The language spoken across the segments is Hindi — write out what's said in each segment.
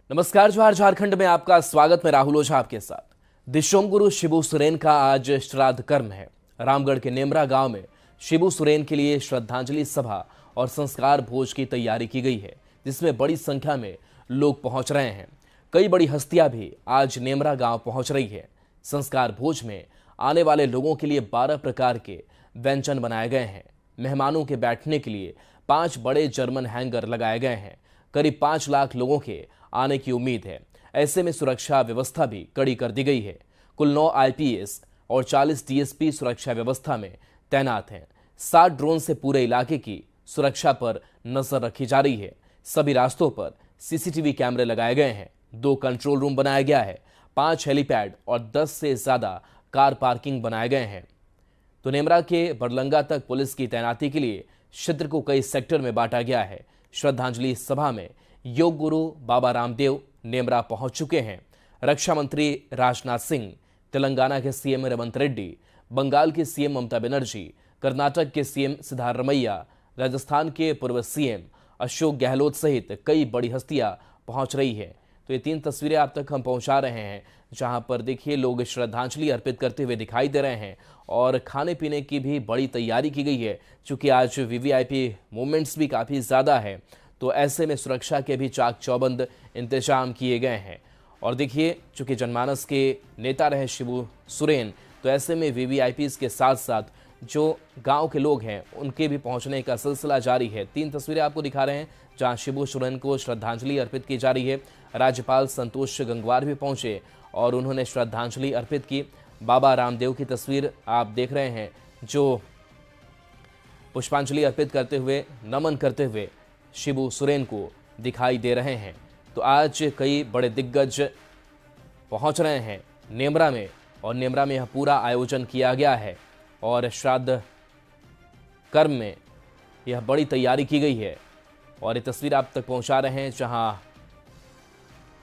नमस्कार, जोहार। झारखंड में आपका स्वागत। मैं राहुल ओझा आपके साथ। दिशोम गुरु शिबू सोरेन का आज श्राद्ध कर्म है। रामगढ़ के नेमरा गांव में शिबू सोरेन के लिए श्रद्धांजलि सभा और संस्कार भोज की तैयारी की गई है, जिसमें बड़ी संख्या में लोग पहुंच रहे हैं। कई बड़ी हस्तियां भी आज नेमरा गांव पहुंच रही है। संस्कार भोज में आने वाले लोगों के लिए 12 प्रकार के व्यंजन बनाए गए हैं। मेहमानों के बैठने के लिए 5 बड़े जर्मन हैंगर लगाए गए हैं। करीब 5 लाख लोगों के आने की उम्मीद है। ऐसे में सुरक्षा व्यवस्था भी कड़ी कर दी गई है। कुल 9 आईपीएस और 40 डीएसपी सुरक्षा व्यवस्था में तैनात हैं। 60 ड्रोन से पूरे इलाके की सुरक्षा पर नजर रखी जा रही है। सभी रास्तों पर सीसीटीवी कैमरे लगाए गए हैं। 2 कंट्रोल रूम बनाया गया है। 5 हेलीपैड और 10 से ज्यादा कार पार्किंग बनाए गए हैं। तो नेमरा के बरलंगा तक पुलिस की तैनाती के लिए क्षेत्र को कई सेक्टर में बांटा गया है। श्रद्धांजलि सभा में योग गुरु बाबा रामदेव नेमरा पहुंच चुके हैं। रक्षा मंत्री राजनाथ सिंह, तेलंगाना के सीएम रेवंत रेड्डी, बंगाल के सीएम ममता बनर्जी, कर्नाटक के सीएम सिद्धारमैया, राजस्थान के पूर्व सीएम अशोक गहलोत सहित कई बड़ी हस्तियां पहुंच रही है। तो ये 3 तस्वीरें आप तक हम पहुंचा रहे हैं, जहां पर देखिए लोग श्रद्धांजलि अर्पित करते हुए दिखाई दे रहे हैं और खाने पीने की भी बड़ी तैयारी की गई है। चूंकि आज वीवीआईपी मूवमेंट्स भी काफ़ी ज़्यादा है, तो ऐसे में सुरक्षा के भी चाक चौबंद इंतजाम किए गए हैं। और देखिए, चूंकि जनमानस के नेता रहे शिबू सोरेन, तो ऐसे में वीवीआईपीज़ के साथ साथ जो गांव के लोग हैं उनके भी पहुंचने का सिलसिला जारी है। 3 तस्वीरें आपको दिखा रहे हैं जहां शिबू सोरेन को श्रद्धांजलि अर्पित की जा रही है। राज्यपाल संतोष गंगवार भी पहुंचे और उन्होंने श्रद्धांजलि अर्पित की। बाबा रामदेव की तस्वीर आप देख रहे हैं, जो पुष्पांजलि अर्पित करते हुए, नमन करते हुए शिबू सोरेन को दिखाई दे रहे हैं। तो आज कई बड़े दिग्गज पहुंच रहे हैं नेमरा में, और नेमरा में यह पूरा आयोजन किया गया है और श्राद्ध कर्म में यह बड़ी तैयारी की गई है। और ये तस्वीर आप तक पहुंचा रहे हैं, जहां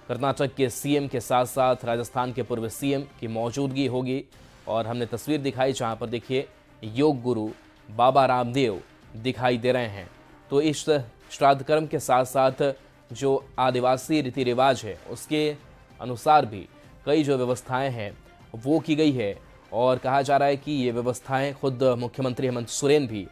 कर्नाटक के सीएम के साथ साथ राजस्थान के पूर्व सीएम की मौजूदगी होगी। और हमने तस्वीर दिखाई जहां पर देखिए योग गुरु बाबा रामदेव दिखाई दे रहे हैं। तो इस श्राद्ध कर्म के साथ साथ जो आदिवासी रीति रिवाज है उसके अनुसार भी कई जो व्यवस्थाएं हैं वो की गई है। और कहा जा रहा है कि ये व्यवस्थाएं खुद मुख्यमंत्री हेमंत सोरेन भी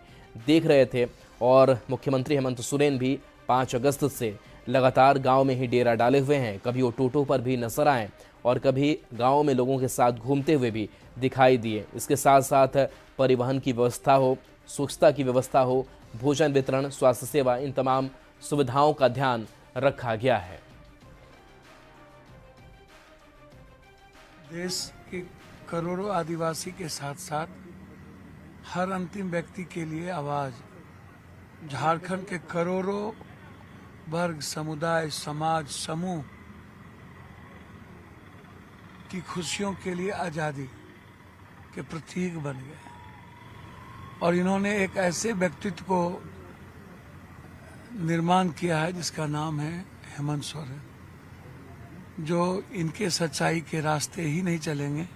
देख रहे थे। और मुख्यमंत्री हेमंत सोरेन भी 5 अगस्त से लगातार गांव में ही डेरा डाले हुए हैं। कभी वो टोटो पर भी नजर आए और कभी गांव में लोगों के साथ घूमते हुए भी दिखाई दिए। इसके साथ साथ परिवहन की व्यवस्था हो, स्वच्छता की व्यवस्था हो, भोजन वितरण, स्वास्थ्य सेवा, इन तमाम सुविधाओं का ध्यान रखा गया है। देश के करोड़ों आदिवासी के साथ साथ हर अंतिम व्यक्ति के लिए आवाज, झारखंड के करोड़ों वर्ग, समुदाय, समाज, समूह की खुशियों के लिए आजादी के प्रतीक बन गए। और इन्होंने एक ऐसे व्यक्तित्व को निर्माण किया है जिसका नाम है हेमंत सोरेन, जो इनके सच्चाई के रास्ते ही नहीं चलेंगे,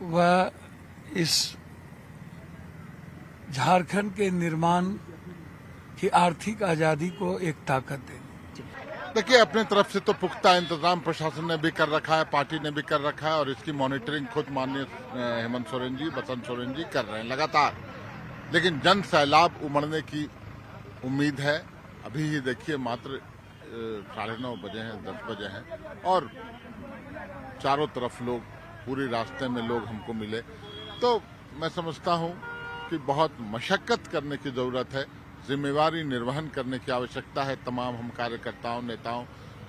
वह इस झारखंड के निर्माण की आर्थिक आजादी को एक ताकत देंगे। देखिए, अपने तरफ से तो पुख्ता इंतजाम प्रशासन ने भी कर रखा है, पार्टी ने भी कर रखा है, और इसकी मॉनिटरिंग खुद माननीय हेमंत सोरेन जी, बसंत सोरेन जी कर रहे हैं लगातार। लेकिन जन सैलाब उमड़ने की उम्मीद है। अभी ही देखिए, मात्र 9:30 बजे हैं, 10 बजे हैं, और चारों तरफ लोग, पूरे रास्ते में लोग हमको मिले। तो मैं समझता हूं कि बहुत मशक्कत करने की जरूरत है, जिम्मेवारी निर्वहन करने की आवश्यकता है तमाम हम कार्यकर्ताओं, नेताओं,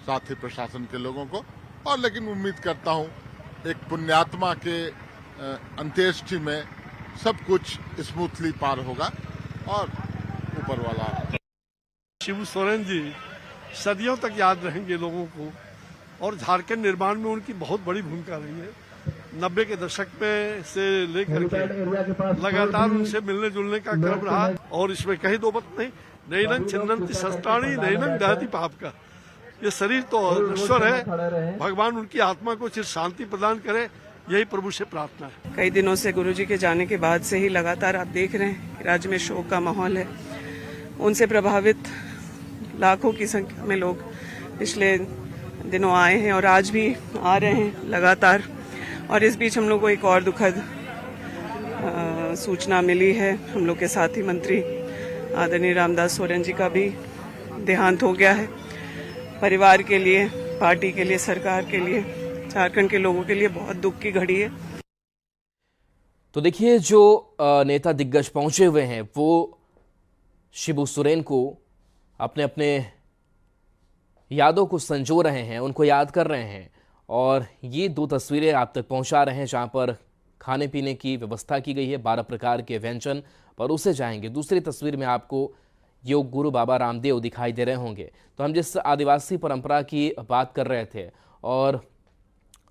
साथ ही प्रशासन के लोगों को। और लेकिन उम्मीद करता हूं एक पुण्यात्मा के अंत्येष्टि में सब कुछ स्मूथली पार होगा और ऊपर वाला। शिबू सोरेन जी सदियों तक याद रहेंगे लोगों को, और झारखंड निर्माण में उनकी बहुत बड़ी भूमिका रही है। 90 के दशक में से लेकर के लगातार उनसे मिलने जुलने का क्रम रहा, और इसमें कहीं दो मत नहीं। नैनंग छिन्नंति शस्त्राणी नैनंग दहति पाप का, ये शरीर तो नश्वर है, भगवान उनकी आत्मा को चिर शांति प्रदान करे, यही प्रभु से प्रार्थना है। कई दिनों से गुरुजी के जाने के बाद से ही लगातार आप देख रहे हैं राज्य में शोक का माहौल है। उनसे प्रभावित लाखों की संख्या में लोग पिछले दिनों आए हैं और आज भी आ रहे हैं लगातार। और इस बीच हम लोग को एक और दुखद सूचना मिली है। हम लोग के साथी मंत्री आदरणीय रामदास सोरेन जी का भी देहांत हो गया है। परिवार के लिए, पार्टी के लिए, सरकार के लिए, झारखंड के लोगों के लिए बहुत दुख की घड़ी है। तो देखिए, जो नेता दिग्गज पहुंचे हुए हैं वो शिबू सोरेन को अपने अपने यादों को संजो रहे हैं, उनको याद कर रहे हैं। और ये 2 तस्वीरें आप तक पहुंचा रहे हैं जहां पर खाने पीने की व्यवस्था की गई है, 12 प्रकार के व्यंजन परोसे जाएंगे। दूसरी तस्वीर में आपको योग गुरु बाबा रामदेव दिखाई दे रहे होंगे। तो हम जिस आदिवासी परंपरा की बात कर रहे थे और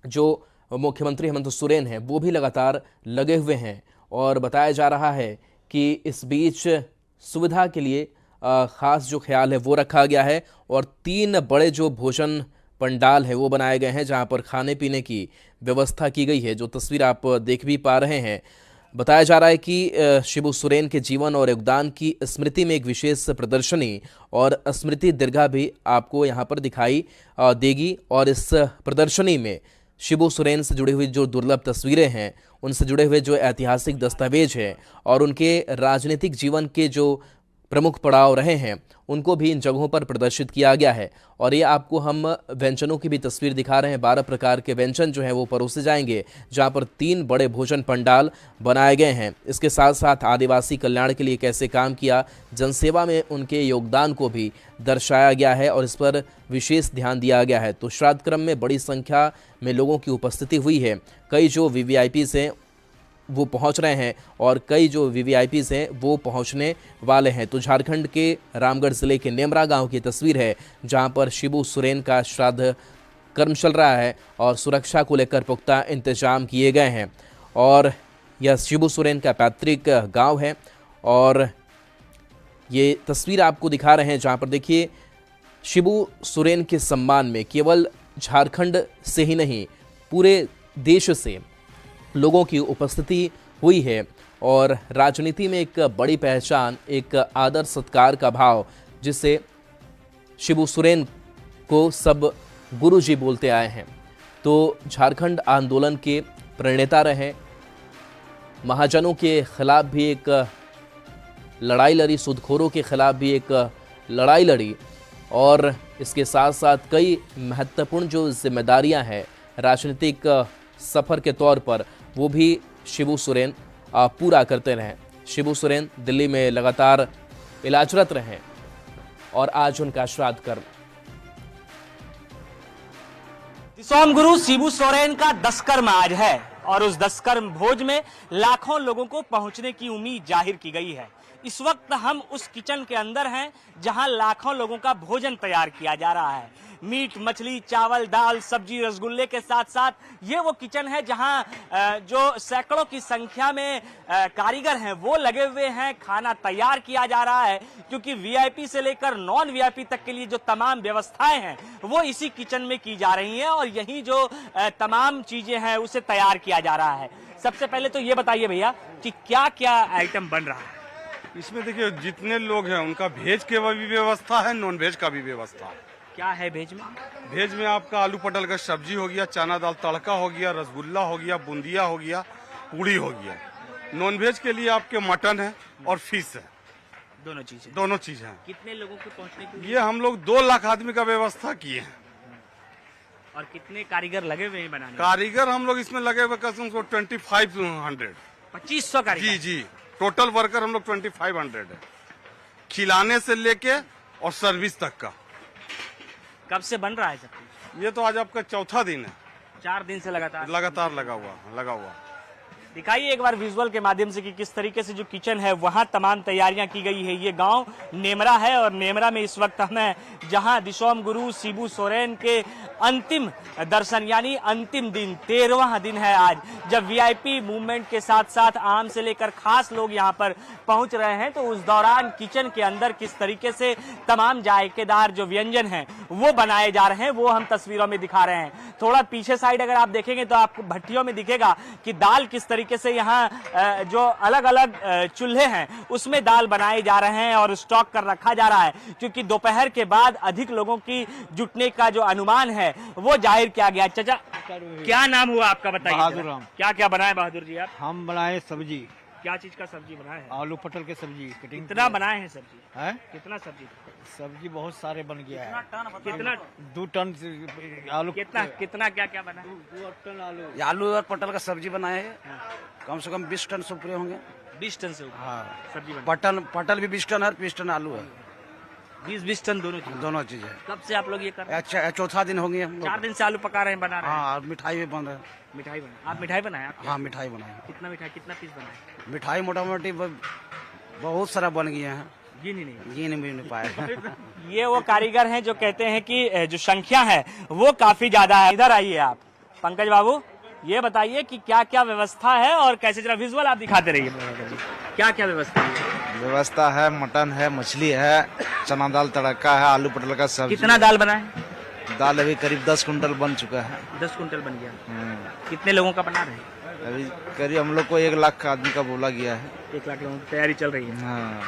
जो मुख्यमंत्री हेमंत सोरेन हैं वो भी लगातार लगे हुए हैं और बताया जा रहा है कि इस बीच सुविधा के लिए खास जो ख्याल है वो रखा गया है और 3 बड़े जो भोजन पंडाल है वो बनाए गए हैं जहां पर खाने पीने की व्यवस्था की गई है। जो तस्वीर आप देख भी पा रहे हैं, बताया जा रहा है कि शिबू सोरेन के जीवन और योगदान की स्मृति में एक विशेष प्रदर्शनी और स्मृति दीर्घा भी आपको यहां पर दिखाई देगी। और इस प्रदर्शनी में शिबू सोरेन से जुड़ी हुई जो दुर्लभ तस्वीरें हैं, उनसे जुड़े हुए जो ऐतिहासिक दस्तावेज हैं और उनके राजनीतिक जीवन के जो प्रमुख पड़ाव रहे हैं उनको भी इन जगहों पर प्रदर्शित किया गया है। और ये आपको हम व्यंजनों की भी तस्वीर दिखा रहे हैं। 12 प्रकार के व्यंजन जो हैं वो परोसे जाएंगे जहां पर 3 बड़े भोजन पंडाल बनाए गए हैं। इसके साथ साथ आदिवासी कल्याण के लिए कैसे काम किया, जनसेवा में उनके योगदान को भी दर्शाया गया है और इस पर विशेष ध्यान दिया गया है। तो श्राद्ध क्रम में बड़ी संख्या में लोगों की उपस्थिति हुई है। कई जो VVIPs हैं वो पहुंच रहे हैं और कई जो VVIPs हैं वो पहुंचने वाले हैं। तो झारखंड के रामगढ़ जिले के नेमरा गांव की तस्वीर है जहां पर शिबू सोरेन का श्राद्ध कर्म चल रहा है और सुरक्षा को लेकर पुख्ता इंतजाम किए गए हैं। और यह शिबू सोरेन का पैतृक गांव है और ये तस्वीर आपको दिखा रहे हैं जहां पर देखिए शिबू सोरेन के सम्मान में केवल झारखंड से ही नहीं पूरे देश से लोगों की उपस्थिति हुई है और राजनीति में एक बड़ी पहचान, एक आदर सत्कार का भाव, जिससे शिबू सोरेन को सब गुरुजी बोलते आए हैं। तो झारखंड आंदोलन के प्रणेता रहे, महाजनों के खिलाफ भी एक लड़ाई लड़ी, सूदखोरों के खिलाफ भी एक लड़ाई लड़ी और इसके साथ साथ कई महत्वपूर्ण जो जिम्मेदारियां हैं राजनीतिक सफ़र के तौर पर वो भी शिबू सोरेन पूरा करते रहे। शिबू सोरेन दिल्ली में लगातार इलाजरत रहे और आज उनका श्राद्ध कर्म। दिसोम गुरु शिबू सोरेन का 10 कर्म आज है और उस 10 कर्म भोज में लाखों लोगों को पहुंचने की उम्मीद जाहिर की गई है। इस वक्त हम उस किचन के अंदर हैं जहां लाखों लोगों का भोजन तैयार किया जा रहा है। मीट, मछली, चावल, दाल, सब्जी, रसगुल्ले के साथ साथ ये वो किचन है जहां जो सैकड़ों की संख्या में कारीगर हैं वो लगे हुए हैं। खाना तैयार किया जा रहा है क्योंकि VIP से लेकर नॉन VIP तक के लिए जो तमाम व्यवस्थाएं हैं वो इसी किचन में की जा रही हैं और यही जो तमाम चीजें हैं उसे तैयार किया जा रहा है। सबसे पहले तो ये बताइए भैया कि क्या क्या आइटम बन रहा है इसमें? देखिए, जितने लोग हैं उनका वेज की भी व्यवस्था है, नॉन वेज का भी व्यवस्था है। क्या है वेज में? वेज में आपका आलू पटल का सब्जी हो गया, चना दाल तड़का हो गया, रसगुल्ला हो गया, बूंदिया हो गया, पूड़ी हो गया। नॉन वेज के लिए आपके मटन है और फिश है, दोनों चीज है। कितने लोगों को पहुंचने के ये हम लोग 2 लाख आदमी का व्यवस्था किए हैं। और कितने कारीगर लगे हुए हैं बनाने? कारीगर हम लोग इसमें लगे हुए 2500 2500 कारीगर। जी, टोटल वर्कर हम लोग 2500 है, खिलाने से लेके और सर्विस तक का। कब से बन रहा है सब कुछ? ये तो आज आपका 4था दिन है। 4 दिन से लगातार लगा हुआ। दिखाइए एक बार विजुअल के माध्यम से कि किस तरीके से जो किचन है वहां तमाम तैयारियां की गई है। ये गांव नेमरा है और नेमरा में इस वक्त हम हैं जहां दिसोम गुरु शिबू सोरेन के अंतिम दर्शन यानी अंतिम दिन 13वां दिन है आज, जब वीआईपी मूवमेंट के साथ साथ आम से लेकर खास लोग यहाँ पर पहुंच रहे हैं। तो उस दौरान किचन के अंदर किस तरीके से तमाम जायकेदार जो व्यंजन हैं वो बनाए जा रहे हैं वो हम तस्वीरों में दिखा रहे हैं। थोड़ा पीछे साइड अगर आप देखेंगे तो आपको भट्टियों में दिखेगा कि दाल किस तरीके से यहाँ जो अलग अलग चूल्हे हैं उसमें दाल बनाए जा रहे हैं और स्टॉक कर रखा जा रहा है, क्योंकि दोपहर के बाद अधिक लोगों की जुटने का जो अनुमान है वो जाहिर किया गया। चाचा क्या नाम हुआ आपका, बताइए। बहादुर राम। क्या क्या बनाए बहादुर जी आप? हम बनाए सब्जी, क्या चीज का सब्जी बनाए है? आलू पटल के सब्जी कटिंग। कितना बनाए हैं सब्जी? है कितना सब्जी? सब्जी बहुत सारे बन गया है। कितना 2 टन आलू। कितना क्या क्या बना? 2 टन आलू। ये आलू और पटल का सब्जी बनाए हैं, कम से कम 20 टन सब पूरे होंगे। 20 टन से ऊपर हाँ, सब्जी बना। पटल भी 20 टन है, 20 टन आलू है। 20 टन दोनों चीज है। कब से आप लोग ये कर रहे हैं? अच्छा, चौथा दिन हो गया। 4 दिन से आलू पका रहे हैं, बना रहे हैं। हाँ, मिठाई भी बन रहा है। मिठाई बना, आप मिठाई बनाए? हाँ, मिठाई बनाए। कितना मिठाई, कितना पीस बनाए? मिठाई मोटा मोटी बहुत सारा बन गया है, गिन ही नहीं। गिन भी नहीं पाए। ये वो कारीगर हैं जो कहते हैं कि जो संख्या है वो काफी ज्यादा है। इधर आइए आप पंकज बाबू, ये बताइए कि क्या क्या व्यवस्था है और कैसे, जरा विजुअल आप दिखाते रहिए। क्या क्या व्यवस्था है? व्यवस्था है, मटन है, मछली है, चना दाल तड़का है, आलू पटल का सब्जी। कितना दाल बना है? दाल अभी करीब 10 कुंटल बन चुका है। 10 कुंटल बन गया। कितने लोगों का बना रहे हैं? अभी करीब हम लोग को 1 लाख का आदमी का बोला गया है। 1 लाख लोगों की तैयारी चल रही है। हाँ।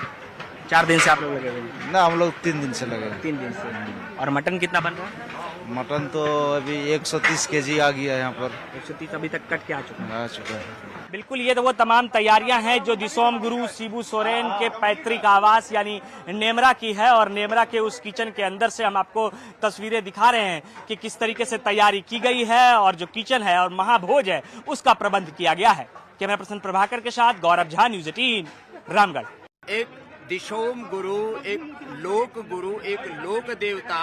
4 दिन से आप लोग लगे हुए हैं? ना, हम लोग 3 दिन से लगे। 3 दिन से। और मटन कितना बन रहा है? मटन तो अभी 130 केजी आ गया है यहाँ पर। 130 अभी तक कट के आ चुका है। बिल्कुल, ये तो वो तमाम तैयारियां हैं जो दिसोम गुरु शिबू सोरेन के पैतृक आवास यानी नेमरा की है, और नेमरा के उस किचन के अंदर से हम आपको तस्वीरें दिखा रहे हैं कि किस तरीके से तैयारी की गई है, और जो किचन है और महाभोज है उसका प्रबंध किया गया है। कैमरा पर्सन प्रभाकर के साथ गौरव झा, न्यूज 18 रामगढ़। एक दिशोम गुरु, एक लोक गुरु, एक लोक देवता,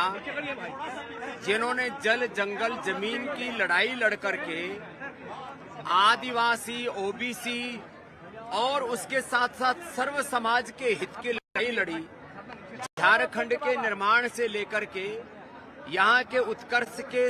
जिन्होंने जल जंगल जमीन की लड़ाई लड़ करके आदिवासी, ओबीसी और उसके साथ साथ सर्व समाज के हित की लड़ाई लड़ी। झारखंड के निर्माण से लेकर के यहाँ के उत्कर्ष के